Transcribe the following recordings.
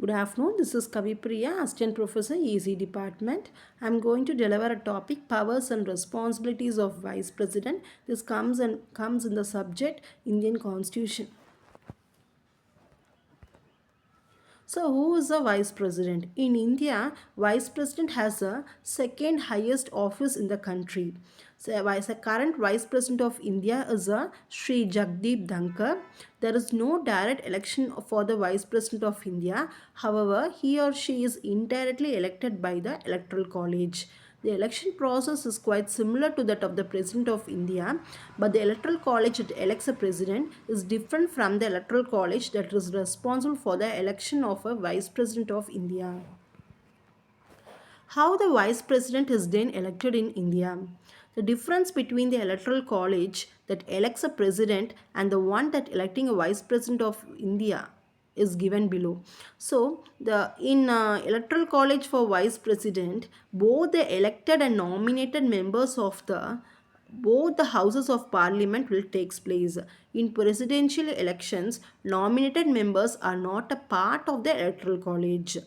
Good afternoon. This is Kavi Priya, Assistant Professor, EC Department. I am going to deliver a topic: powers and responsibilities of Vice President. This comes in the subject Indian Constitution. So, who is the vice president? In India, vice president has the second highest office in the country. So, the current vice president of India is a Sri Jagdeep Dhankar. There is no direct election for the vice president of India. However, he or she is indirectly elected by the electoral college. The election process is quite similar to that of the President of India, but the Electoral College that elects a president is different from the Electoral College that is responsible for the election of a Vice President of India. How the Vice President is then elected in India? The difference between the Electoral College that elects a president and the one that electing a Vice President of India is given below. So, the in Electoral College for Vice President, both the elected and nominated members of the both the houses of parliament will take place. In presidential elections, nominated members are not a part of the electoral college.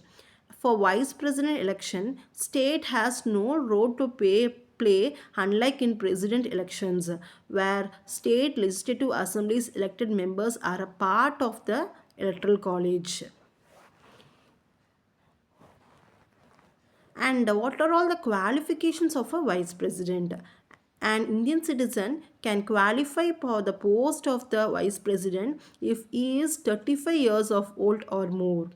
For vice president election, state has no role to play unlike in president elections where state legislative assemblies elected members are a part of the electoral college. And what are all the qualifications of a vice president? An Indian citizen can qualify for the post of the vice president if he is 35 years of old or more.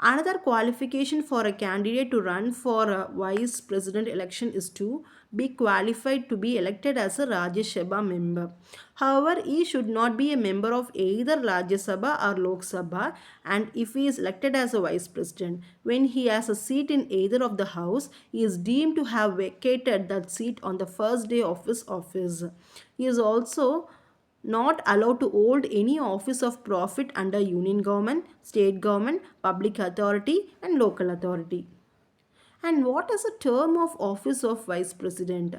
Another qualification for a candidate to run for a vice president election is to be qualified to be elected as a Rajya Sabha member. However, he should not be a member of either Rajya Sabha or Lok Sabha, and if he is elected as a vice president, when he has a seat in either of the house, he is deemed to have vacated that seat on the first day of his office. He is also not allowed to hold any office of profit under union government, state government, public authority and local authority. And what is the term of office of vice president?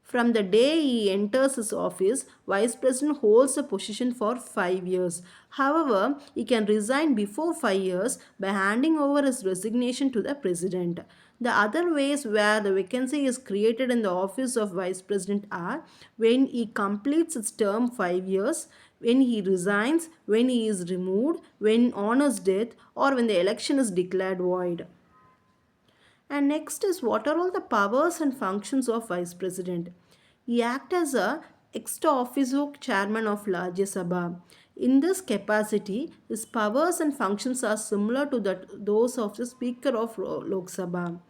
From the day he enters his office, vice president holds the position for 5 years. However, he can resign before 5 years by handing over his resignation to the president. The other ways where the vacancy is created in the office of vice president are when he completes his term 5 years, when he resigns, when he is removed, when on his death, or when the election is declared void. And next is what are all the powers and functions of Vice President? He acts as a ex officio chairman of Rajya Sabha. In this capacity, his powers and functions are similar to those of the Speaker of Lok Sabha.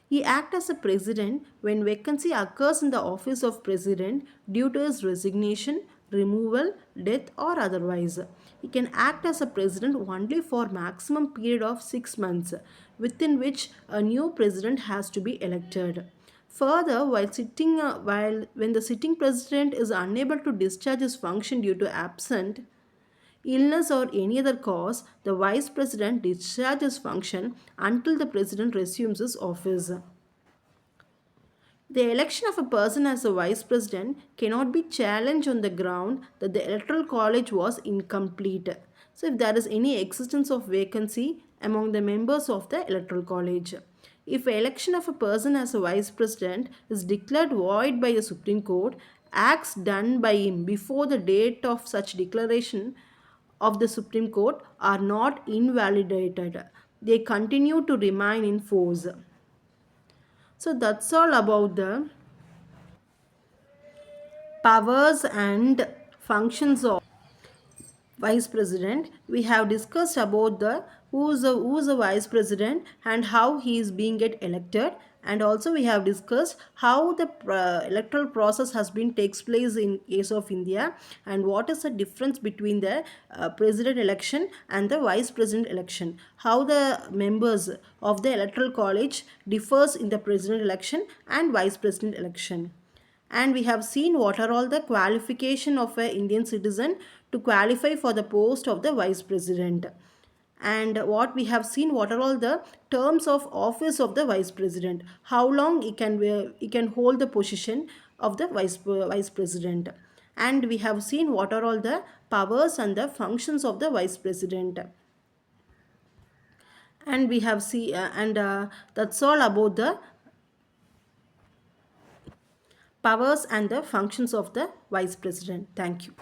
He acts as a president when vacancy occurs in the office of president due to his resignation, removal, death or otherwise. He can act as a president only for maximum period of 6 months within which a new president has to be elected. Further, while when the sitting president is unable to discharge his function due to absent illness or any other cause, the vice president discharges function until the president resumes his office. The election of a person as a vice president cannot be challenged on the ground that the electoral college was incomplete. So, if there is any existence of vacancy among the members of the electoral college, if election of a person as a vice president is declared void by the Supreme Court, acts done by him before the date of such declaration of the Supreme Court are not invalidated. They continue to remain in force. So that's all about the powers and functions of vice president. We have discussed about the who is the vice president and how he is being get elected, and also we have discussed how the electoral process has been takes place in case of India, and what is the difference between the president election and the vice president election, how the members of the electoral college differs in the president election and vice president election. And we have seen what are all the qualification of an Indian citizen to qualify for the post of the vice president, and what we have seen what are all the terms of office of the vice president, how long he can hold the position of the vice president, and we have seen what are all the powers and the functions of the vice president. And we have see and that's all about the powers and the functions of the vice president. Thank you.